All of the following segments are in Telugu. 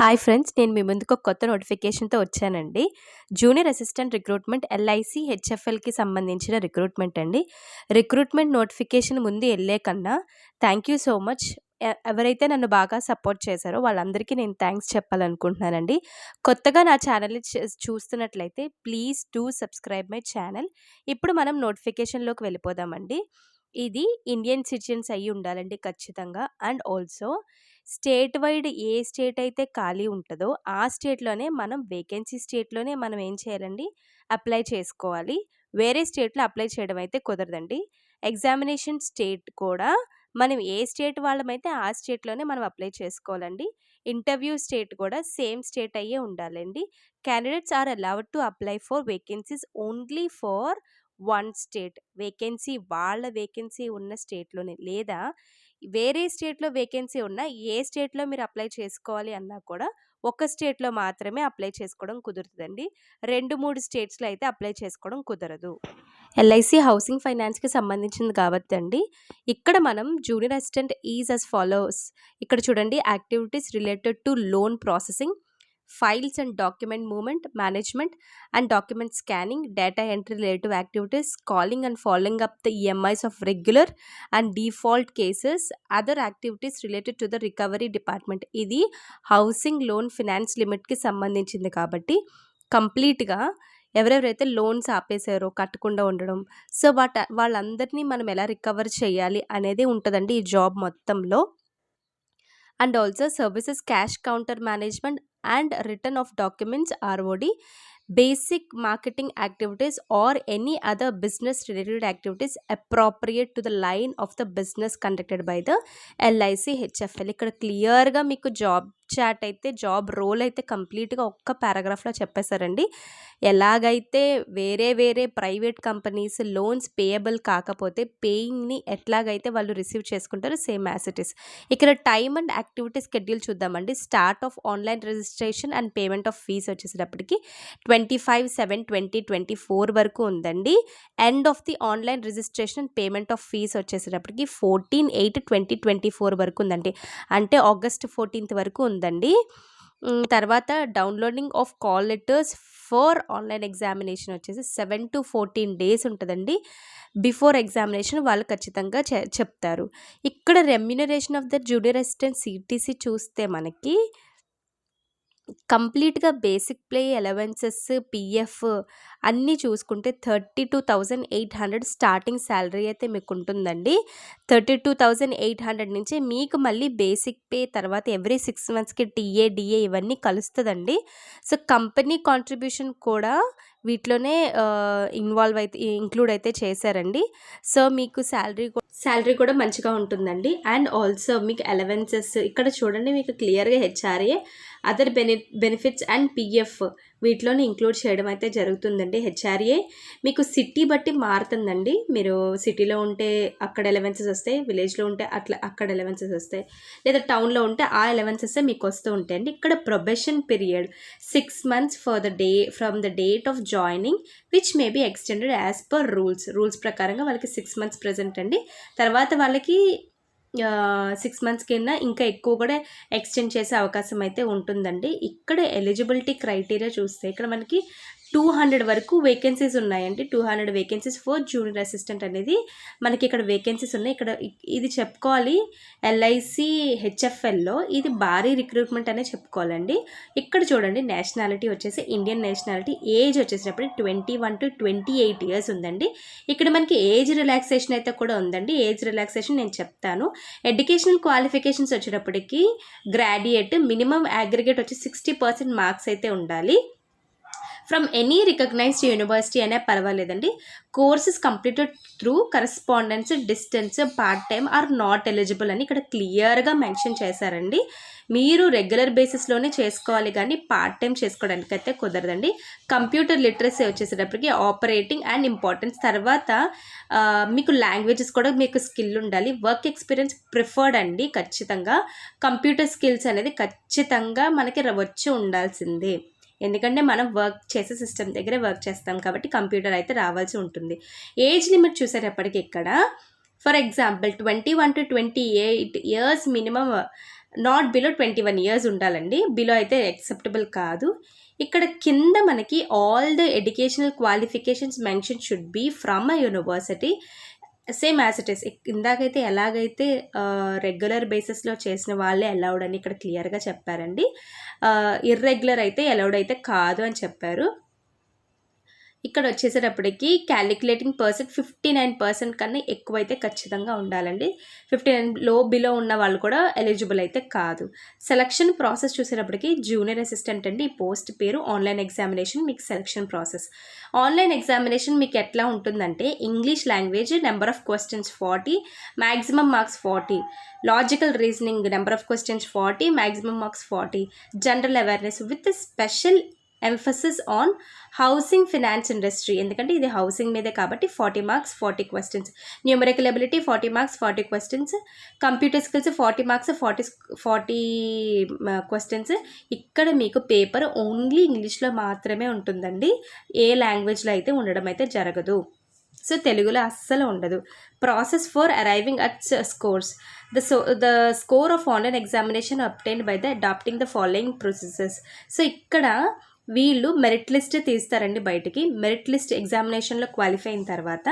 హాయ్ ఫ్రెండ్స్, నేను మీ ముందుకు ఒక కొత్త నోటిఫికేషన్‌తో వచ్చానండి. జూనియర్ అసిస్టెంట్ రిక్రూట్మెంట్ ఎల్ఐసి హెచ్ఎఫ్ఎల్‌కి సంబంధించిన రిక్రూట్మెంట్ అండి. రిక్రూట్మెంట్ నోటిఫికేషన్ ముందు ఎళ్ళే కన్నా థ్యాంక్ యూ సో మచ్. ఎవరైతే నన్ను బాగా సపోర్ట్ చేశారో వాళ్ళందరికీ నేను థ్యాంక్స్ చెప్పాలనుకుంటున్నానండి. కొత్తగా నా ఛానల్‌ని చూస్తున్నట్లయితే please do subscribe my channel. ఇప్పుడు మనం నోటిఫికేషన్‌లోకి వెళ్ళిపోదామండి. ఇది ఇండియన్ సిటిజన్స్ అయ్యి ఉండాలండి ఖచ్చితంగా. And also state wide A state అయితే ఖాళీ ఉంటదో ఆ స్టేట్‌లోనే మనం వేకెన్సీ స్టేట్‌లోనే మనం ఏం చేయాలండి, అప్లై చేసుకోవాలి. వేరే స్టేట్‌లో అప్లై చేయడం అయితే కుదరదండి. ఎగ్జామినేషన్ స్టేట్ కూడా మనం ఏ స్టేట్ వాళ్ళమైతే ఆ స్టేట్‌లోనే మనం అప్లై చేసుకోవాలండి. ఇంటర్వ్యూ స్టేట్ కూడా సేమ్ స్టేట్ అయ్యే ఉండాలండి. Candidates are allowed to apply for vacancies only for one state. వాళ్ళ వేకెన్సీ ఉన్న స్టేట్‌లోనే, లేదా వేరే స్టేట్‌లో వేకెన్సీ ఉన్నా ఏ స్టేట్‌లో మీరు అప్లై చేసుకోవాలి అన్నా కూడా ఒక స్టేట్‌లో మాత్రమే అప్లై చేసుకోవడం కుదురుతదండి. 2, 3 స్టేట్స్‌లో అయితే అప్లై చేసుకోవడం కుదరదు. ఎల్ఐసి హౌసింగ్ ఫైనాన్స్‌కి సంబంధించింది కాబట్టండి. ఇక్కడ మనం junior assistant is as follows. ఇక్కడ చూడండి, activities related to loan processing, files and document movement management and document scanning, data entry related activities, calling and following up the EMIs of regular and default cases, other activities related to the recovery department. ఇది హౌసింగ్ లోన్ ఫినాన్స్ లిమిట్కి సంబంధించింది కాబట్టి కంప్లీట్గా ఎవరెవరైతే లోన్స్ ఆపేసారో, కట్టకుండా ఉండడం, సో వాళ్ళందరినీ మనం ఎలా రికవర్ చేయాలి అనేది ఉంటుందండి ఈ జాబ్ మొత్తంలో. And also services cash counter management and return of documents ROD, basic marketing activities or any other business related activities appropriate to the line of the business conducted by the LIC HFL. ఇక్కడ క్లియర్గా మీకు జాబ్ చాట్ అయితే, జాబ్ రోల్ అయితే కంప్లీట్గా ఒక్క పారాగ్రాఫ్లో చెప్పేశారండి. ఎలాగైతే వేరే ప్రైవేట్ కంపెనీస్ లోన్స్ పేయబుల్ కాకపోతే పేయింగ్ని ఎట్లాగైతే వాళ్ళు రిసీవ్ చేసుకుంటారో సేమ్ యాజ్ ఇట్ ఈస్. ఇక్కడ టైమ్ అండ్ యాక్టివిటీ షెడ్యూల్ చూద్దామండి. Start of online registration and payment of fees వచ్చేసేటప్పటికి 25/7/2024 వరకు ఉందండి. End of the online registration and payment of fees వచ్చేసేటప్పటికి 14/8/2024 వరకు ఉందండి. అంటే ఆగస్ట్ 14th వరకు ఉందండి. తర్వాత downloading of call letters for online examination వచ్చేసి 7 to 14 days ఉంటుందండి. బిఫోర్ ఎగ్జామినేషన్ వాళ్ళు ఖచ్చితంగా చెప్తారు. ఇక్కడ remuneration of the junior assistant CTC చూస్తే మనకి కంప్లీట్గా బేసిక్ ప్లే, అలవెన్సెస్, PF అన్నీ చూసుకుంటే 32,800 స్టార్టింగ్ శాలరీ అయితే మీకు ఉంటుందండి. 32,800 నుంచి మీకు మళ్ళీ బేసిక్ పే, తర్వాత ఎవ్రీ 6 monthsకి TA, DA ఇవన్నీ కలుస్తుందండి. సో కంపెనీ కాంట్రిబ్యూషన్ కూడా వీటిలోనే ఇంక్లూడ్ అయితే చేశారండి. సో మీకు శాలరీ కూడా మంచిగా ఉంటుందండి. అండ్ ఆల్సో మీకు అలవెన్సెస్ ఇక్కడ చూడండి, మీకు క్లియర్గా HRA, other benefits and PF వీటిలోనే ఇంక్లూడ్ చేయడం అయితే జరుగుతుందండి. HRA మీకు సిటీ బట్టి మారుతుందండి. మీరు సిటీలో ఉంటే అక్కడ అలవెన్సెస్ వస్తాయి, విలేజ్లో ఉంటే అక్కడ అలవెన్సెస్ వస్తాయి, లేదా టౌన్లో ఉంటే ఆ అలవెన్సెస్ మీకు వస్తూ ఉంటాయండి. ఇక్కడ probation period 6 months from the date of joining which may be extended as per rules ప్రకారంగా వాళ్ళకి 6 months ప్రెజెంట్ అండి. తర్వాత వాళ్ళకి 6 months కింద ఇంకా ఎక్కువ కూడా ఎక్స్టెండ్ చేసే అవకాశం అయితే ఉంటుందండి. ఇక్కడ ఎలిజిబిలిటీ క్రైటీరియా చూస్తే ఇక్కడ మనకి 200 వరకు వేకెన్సీస్ ఉన్నాయండి. 200 వేకెన్సీస్ ఫర్ జూనియర్ అసిస్టెంట్ అనేది మనకి ఇక్కడ వేకెన్సీస్ ఉన్నాయి. ఇక్కడ ఇది చెప్పుకోవాలి, LIC HFLలో ఇది భారీ రిక్రూట్మెంట్ అనే చెప్పుకోవాలండి. ఇక్కడ చూడండి, నేషనాలిటీ వచ్చేసి ఇండియన్ నేషనాలిటీ, ఏజ్ వచ్చేటప్పుడు 21 to 28 years ఉందండి. ఇక్కడ మనకి ఏజ్ రిలాక్సేషన్ అయితే కూడా ఉందండి. ఏజ్ రిలాక్సేషన్ నేను చెప్తాను. ఎడ్యుకేషనల్ క్వాలిఫికేషన్స్ వచ్చేటప్పటికి గ్రాడ్యుయేట్, మినిమం అగ్రిగేట్ వచ్చి 60% మార్క్స్ అయితే ఉండాలి. ఫ్రమ్ ఎనీ రికగ్నైజ్డ్ యూనివర్సిటీ అనే పర్వాలేదండి. Courses completed through correspondence, distance, part time are not eligible అని ఇక్కడ క్లియర్గా మెన్షన్ చేశారండి. మీరు రెగ్యులర్ బేసిస్లోనే చేసుకోవాలి, కానీ పార్ట్ టైం చేసుకోవడానికి అయితే కుదరదండి. కంప్యూటర్ లిటరసీ వచ్చేసేటప్పటికి ఆపరేటింగ్ అండ్ ఇంపార్టెన్స్, తర్వాత మీకు లాంగ్వేజెస్ కూడా మీకు స్కిల్ ఉండాలి. వర్క్ ఎక్స్పీరియన్స్ ప్రిఫర్డ్ అండి. ఖచ్చితంగా కంప్యూటర్ స్కిల్స్ అనేది ఖచ్చితంగా మనకి వచ్చి ఉండాల్సిందే. ఎందుకంటే మనం వర్క్ చేసే సిస్టమ్ దగ్గరే వర్క్ చేస్తాం కాబట్టి కంప్యూటర్ అయితే రావాల్సి ఉంటుంది. ఏజ్ లిమిట్ చూసేటప్పటికి ఇక్కడ for example 21 to 28 years minimum not below 21 years ఉండాలండి. బిలో అయితే యాక్సెప్టబుల్ కాదు. ఇక్కడ కింద మనకి all the educational qualifications mention should be from a university. Same as it is. ఇందాకైతే ఎలాగైతే రెగ్యులర్ బేసిస్లో చేసిన వాళ్ళే అలౌడ్ అని ఇక్కడ క్లియర్గా చెప్పారండి. ఇర్రెగ్యులర్ అయితే అలౌడ్ అయితే కాదు అని చెప్పారు. ఇక్కడ వచ్చేసేటప్పటికి క్యాలిక్యులేటింగ్ పర్సెంట్ 59% కన్నా ఎక్కువైతే ఖచ్చితంగా ఉండాలండి. 59 బిలో ఉన్న వాళ్ళు కూడా ఎలిజిబుల్ అయితే కాదు. సెలక్షన్ ప్రాసెస్ చూసేటప్పటికి జూనియర్ అసిస్టెంట్ అండి. ఈ పోస్ట్ పేరు. ఆన్లైన్ ఎగ్జామినేషన్ మీకు సెలక్షన్ ప్రాసెస్. ఆన్లైన్ ఎగ్జామినేషన్ మీకు ఎట్లా ఉంటుందంటే English language number of questions 40, maximum marks 40. Logical reasoning number of questions 40, maximum marks 40. General awareness with special emphasis on housing finance industry. ఎందుకంటే ఇది హౌసింగ్ మీదే కాబట్టి 40 marks 40 questions. Numerical ability 40 marks 40 questions. Computer skills 40 marks 40 questions. ఇక్కడ మీకు పేపర్ ఓన్లీ ఇంగ్లీష్లో మాత్రమే ఉంటుందండి. ఏ లాంగ్వేజ్లో అయితే ఉండడం అయితే జరగదు. సో తెలుగులో అస్సలు ఉండదు. Process for arriving at scores. The score of online examination obtained by the adopting the following processes. So ఇక్కడ వీళ్ళు మెరిట్ లిస్ట్ తీస్తారండి బయటికి. మెరిట్ లిస్ట్ ఎగ్జామినేషన్లో క్వాలిఫై అయిన తర్వాత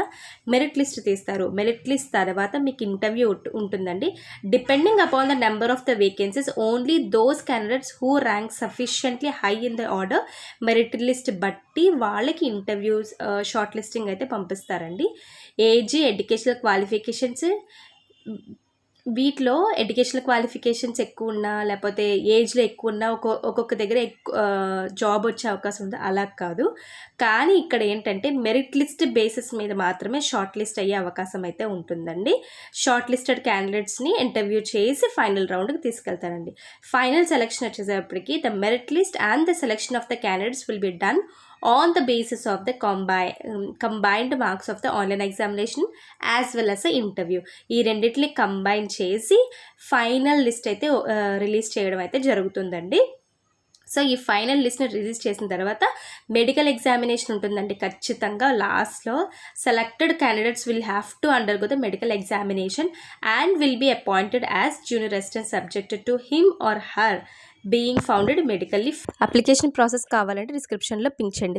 మెరిట్ లిస్ట్ తీస్తారు. మెరిట్ లిస్ట్ తర్వాత మీకు ఇంటర్వ్యూ ఉంటుందండి. Depending upon the number of the vacancies only those candidates who rank sufficiently high in the order merit list బట్టి వాళ్ళకి ఇంటర్వ్యూస్ షార్ట్ లిస్టింగ్ అయితే పంపిస్తారండి. ఏజ్, ఎడ్యుకేషనల్ క్వాలిఫికేషన్స్, వీటిలో ఎడ్యుకేషనల్ క్వాలిఫికేషన్స్ ఎక్కువ ఉన్నా లేకపోతే ఏజ్లో ఎక్కువ ఉన్నా ఒక్కొక్క దగ్గర జాబ్ వచ్చే అవకాశం ఉంది. అలా కాదు. కానీ ఇక్కడ ఏంటంటే మెరిట్ లిస్ట్ బేసిస్ మీద మాత్రమే షార్ట్ లిస్ట్ అయ్యే అవకాశం అయితే ఉంటుందండి. షార్ట్ లిస్టెడ్ క్యాండిడేట్స్ని ఇంటర్వ్యూ చేసి ఫైనల్ రౌండ్కి తీసుకెళ్తారండి. ఫైనల్ సెలెక్షన్ వచ్చేసరికి the merit list and the selection of the candidates will be done on the basis of the combined marks of the online examination as well as the interview. ఈ రెండిటిని కంబైన్ చేసి ఫైనల్ లిస్ట్ అయితే రిలీజ్ చేయడం అయితే జరుగుతుందండి. సో ఈ ఫైనల్ లిస్ట్ని రిలీజ్ చేసిన తర్వాత మెడికల్ ఎగ్జామినేషన్ ఉంటుందండి. ఖచ్చితంగా లాస్ట్లో selected candidates will have to undergo the medical examination and will be appointed as junior assistant subjected to him or her being founded medically. Application process కావాలంటే డిస్క్రిప్షన్లో పింక్ చేయండి.